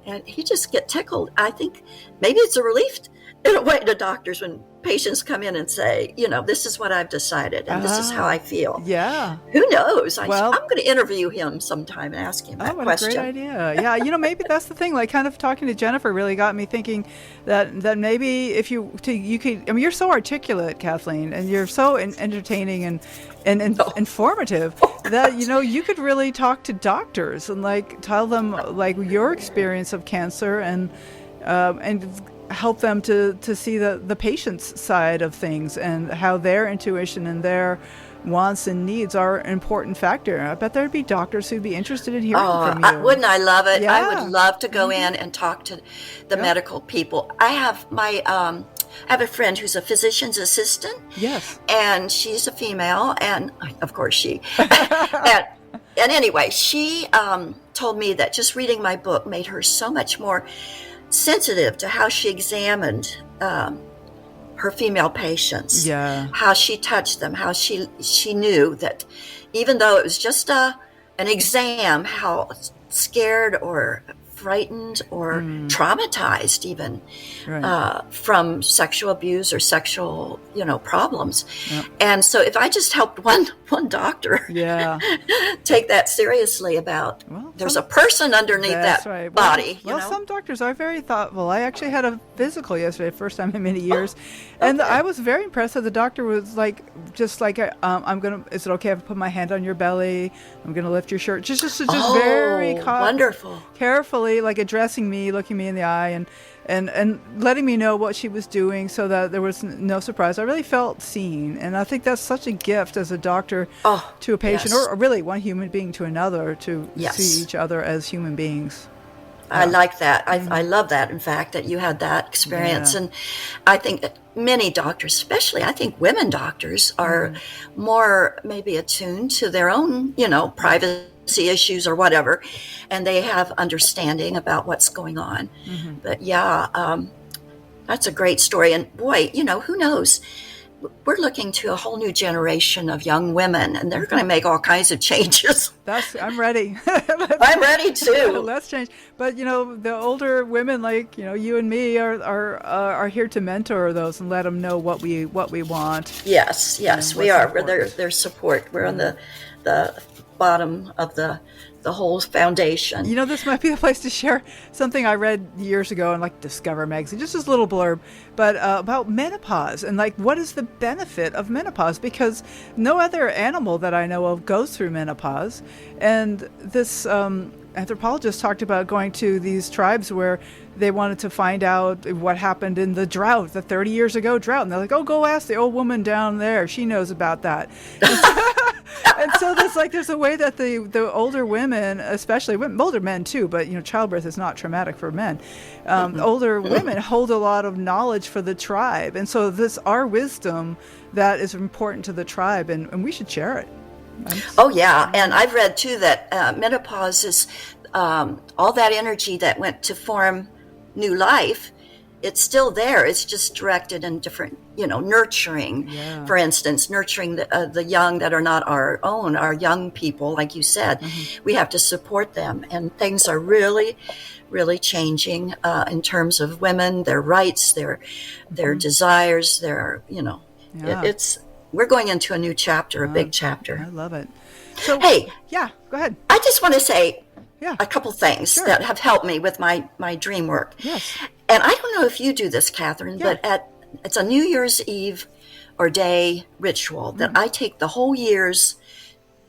Speaker 3: and he just get tickled. I think maybe it's a relief in a way to doctors when patients come in and say, this is what I've decided and this is how I feel.
Speaker 2: Yeah.
Speaker 3: Who knows? I'm
Speaker 2: Well,
Speaker 3: going to interview him sometime and ask him that
Speaker 2: what
Speaker 3: question.
Speaker 2: a great idea. Yeah, maybe that's the thing. Like kind of talking to Jennifer really got me thinking that maybe if you could, I mean, you're so articulate, Kathleen, and you're so entertaining and informative that, you could really talk to doctors and like tell them like your experience of cancer and help them to see the patient's side of things and how their intuition and their wants and needs are an important factor. I bet there'd be doctors who'd be interested in hearing from you.
Speaker 3: Wouldn't I love it?
Speaker 2: Yeah.
Speaker 3: I would love to go in and talk to the medical people. I have I have a friend who's a physician's assistant.
Speaker 2: Yes.
Speaker 3: And she's a female, and of course she. and anyway, she told me that just reading my book made her so much more sensitive to how she examined her female patients.
Speaker 2: Yeah.
Speaker 3: How she touched them, how she knew that even though it was just an exam, how scared or frightened or traumatized even from sexual abuse or sexual problems. Yep. And so if I just helped one doctor take that seriously about there's a person underneath that body.
Speaker 2: Well, some doctors are very thoughtful. I actually had a physical yesterday, first time in many years, and I was very impressed that the doctor was like, is it okay if I put my hand on your belly? I'm gonna lift your shirt. Just very
Speaker 3: wonderful,
Speaker 2: carefully, like addressing me, looking me in the eye, and letting me know what she was doing so that there was no surprise. I really felt seen, and I think that's such a gift as a doctor to a patient, or really one human being to another, to see each other as human beings.
Speaker 3: I like that. I love that, in fact, that you had that experience. And I think that many doctors, especially I think women doctors, are more maybe attuned to their own, privacy issues or whatever, and they have understanding about what's going on. But that's a great story. And boy, who knows? We're looking to a whole new generation of young women, and they're going to make all kinds of changes.
Speaker 2: I'm ready.
Speaker 3: I'm ready too.
Speaker 2: Let's change. But the older women, like you and me, are here to mentor those and let them know what we want.
Speaker 3: Yes, we are. We're their support. We're on the bottom of the whole foundation.
Speaker 2: This might be the place to share something I read years ago in Discover magazine, just this little blurb, but about menopause and what is the benefit of menopause, because no other animal that I know of goes through menopause. And this anthropologist talked about going to these tribes where they wanted to find out what happened in the drought, the 30 years ago drought. And they're like, go ask the old woman down there. She knows about that. And so there's a way that the older women, especially women, older men too, but childbirth is not traumatic for men. Older women hold a lot of knowledge for the tribe, and so our wisdom that is important to the tribe, and we should share it.
Speaker 3: And I've read too that menopause is all that energy that went to form new life. It's still there. It's just directed in different, nurturing. Yeah. For instance, nurturing the young that are not our own, our young people, like you said. We have to support them, and things are really, really changing in terms of women, their rights, their desires, their, we're going into a new chapter, a big chapter.
Speaker 2: I love it. So,
Speaker 3: hey,
Speaker 2: go ahead.
Speaker 3: I just want to say a couple things that have helped me with my dream work.
Speaker 2: Yes.
Speaker 3: And I don't know if you do this, Catherine, but it's a New Year's Eve or day ritual that I take the whole year's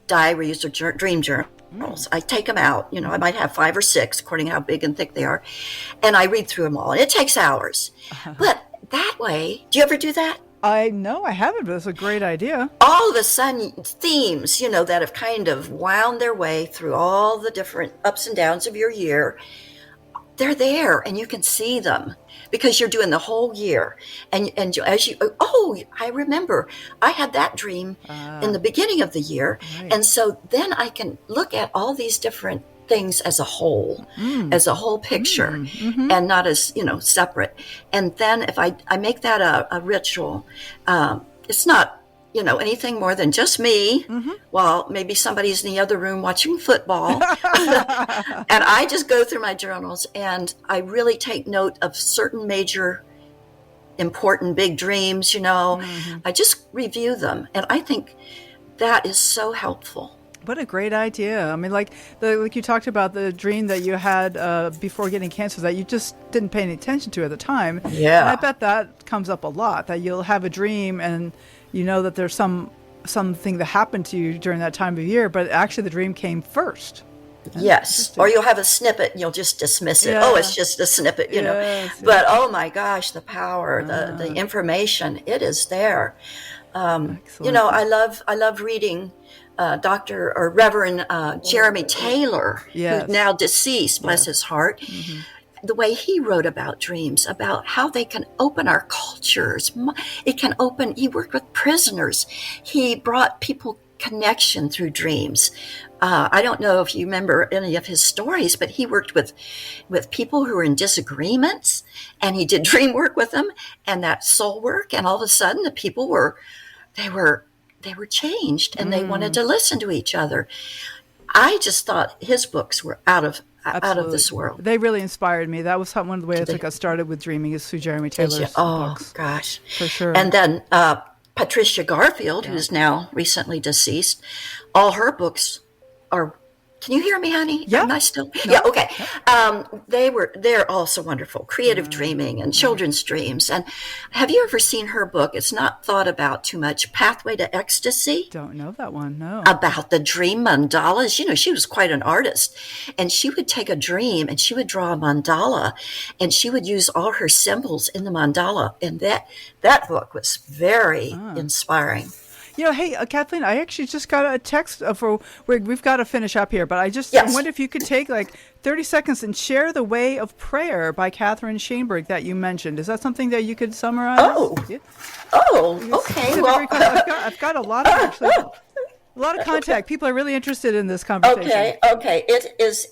Speaker 3: diaries or dream journals. I take them out. I might have 5 or 6, according to how big and thick they are. And I read through them all. And it takes hours. But that way, do you ever do that?
Speaker 2: I know I haven't, but it's a great idea.
Speaker 3: All of a sudden, themes, that have kind of wound their way through all the different ups and downs of your year, they're there, and you can see them because you're doing the whole year. And as you, I remember I had that dream in the beginning of the year. Right. And so then I can look at all these different things as a whole picture, and not as, separate. And then if I make that a ritual, it's not, anything more than just me, while maybe somebody's in the other room watching football. And I just go through my journals, and I really take note of certain major, important, big dreams, I just review them. And I think that is so helpful.
Speaker 2: What a great idea. I mean, like you talked about the dream that you had before getting cancer that you just didn't pay any attention to at the time.
Speaker 3: Yeah.
Speaker 2: And I bet that comes up a lot, that you'll have a dream and that there's something that happened to you during that time of year, but actually the dream came first.
Speaker 3: Yes, or you'll have a snippet and you'll just dismiss it.
Speaker 2: Yeah.
Speaker 3: Oh, it's just a snippet, you know.
Speaker 2: Yes,
Speaker 3: But oh my gosh, the power, the information, it is there. You know, I love reading Dr. or Reverend Jeremy Taylor,
Speaker 2: Yes.
Speaker 3: who's now deceased, bless his heart. The way he wrote about dreams, about how they can open our cultures. It can open, he worked with prisoners. He brought people connection through dreams. I don't know if you remember any of his stories, but he worked with people who were in disagreements, and he did dream work with them and that soul work. And all of a sudden the people were changed, and they wanted to listen to each other. I just thought his books were out of this world.
Speaker 2: They really inspired me. That was one of the ways I got started with dreaming, is through Jeremy Taylor's books.
Speaker 3: Gosh,
Speaker 2: for sure.
Speaker 3: And then Patricia Garfield, who's now recently deceased, all her books are. Can you hear me, honey?
Speaker 2: Yeah.
Speaker 3: Am I still? No. Yeah. Okay. They're also wonderful. Creative dreaming and children's dreams. And have you ever seen her book? It's not thought about too much. Pathway to Ecstasy.
Speaker 2: Don't know that one. No.
Speaker 3: About the dream mandalas. You know, she was quite an artist, and she would take a dream and she would draw a mandala, and she would use all her symbols in the mandala. And that book was very inspiring.
Speaker 2: You know, hey, Kathleen, I actually just got a text we've got to finish up here, but I wonder if you could take like 30 seconds and share The Way of Prayer by Catherine Shainberg that you mentioned. Is that something that you could summarize?
Speaker 3: Okay. Well,
Speaker 2: I've got a lot of contact. People are really interested in this conversation.
Speaker 3: Okay. It is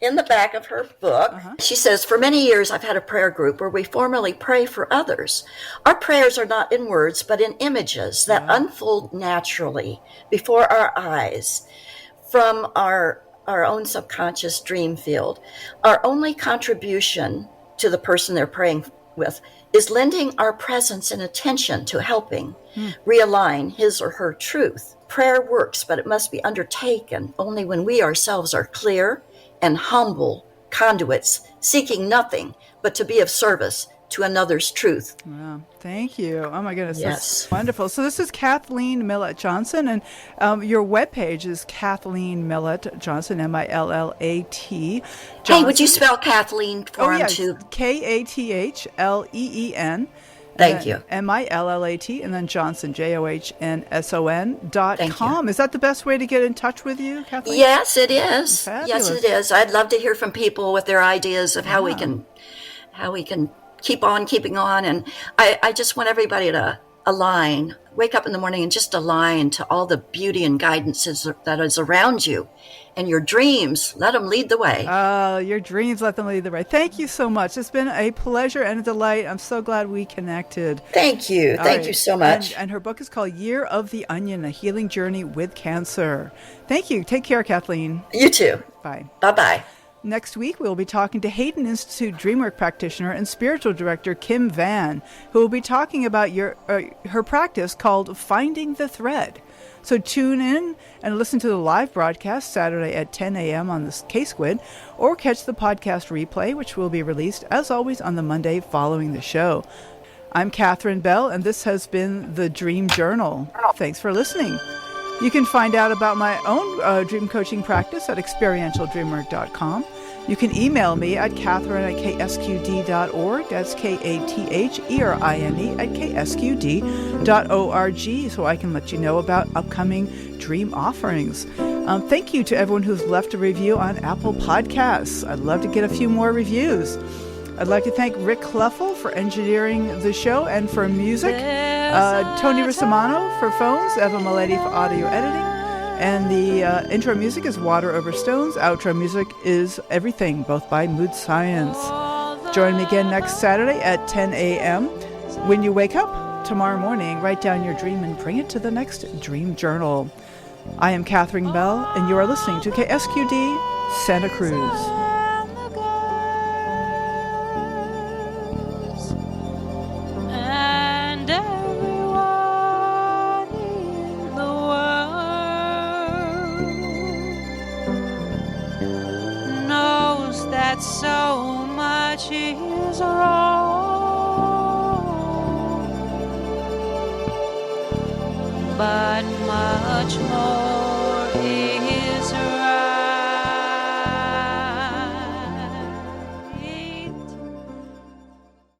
Speaker 3: in the back of her book. She says, for many years, I've had a prayer group where we formally pray for others. Our prayers are not in words, but in images that unfold naturally before our eyes from our own subconscious dream field. Our only contribution to the person they're praying with is lending our presence and attention to helping realign his or her truth. Prayer works, but it must be undertaken only when we ourselves are clear and humble conduits, seeking nothing but to be of service to another's truth.
Speaker 2: Wow. Thank you. Oh my goodness.
Speaker 3: Yes.
Speaker 2: That's wonderful. So this is Kathleen Millett Johnson, and your webpage is Kathleen Millett Johnson, Millat Johnson.
Speaker 3: Hey, would you spell Kathleen for him too?
Speaker 2: Kathleen.
Speaker 3: Thank you.
Speaker 2: Millat, and then Johnson, JOHNSON.com. Is that the best way to get in touch with you, Kathleen?
Speaker 3: Yes, it is.
Speaker 2: Fabulous.
Speaker 3: Yes, it is. I'd love to hear from people with their ideas of how we can keep on keeping on. And I just want everybody to wake up in the morning and just align to all the beauty and guidance that is around you. And your dreams, let them lead the way.
Speaker 2: Oh, your dreams, let them lead the way. Thank you so much. It's been a pleasure and a delight. I'm so glad we connected.
Speaker 3: Thank you. Thank you so much.
Speaker 2: And her book is called Year of the Onion, A Healing Journey with Cancer. Thank you. Take care, Kathleen.
Speaker 3: You too.
Speaker 2: Bye.
Speaker 3: Bye-bye.
Speaker 2: Next week, we'll be talking to Hayden Institute Dreamwork practitioner and spiritual director Kim Van, who will be talking about her practice called Finding the Thread. So tune in and listen to the live broadcast Saturday at 10 a.m. on the K-Squid, or catch the podcast replay, which will be released, as always, on the Monday following the show. I'm Catherine Bell, and this has been the Dream Journal. Thanks for listening. You can find out about my own dream coaching practice at experientialdreamwork.com. You can email me at catherine@ksqd.org. That's katherine@ksqd.org, so I can let you know about upcoming dream offerings. Thank you to everyone who's left a review on Apple Podcasts. I'd love to get a few more reviews. I'd like to thank Rick Cluffel for engineering the show and for music, Tony Rissamano for phones, Eva Milady for audio editing, and the intro music is Water Over Stones. Outro music is Everything, both by Mood Science. Join me again next Saturday at 10 a.m. When you wake up tomorrow morning, write down your dream and bring it to the next Dream Journal. I am Catherine Bell, and you are listening to KSQD Santa Cruz.
Speaker 1: So much is wrong, but much more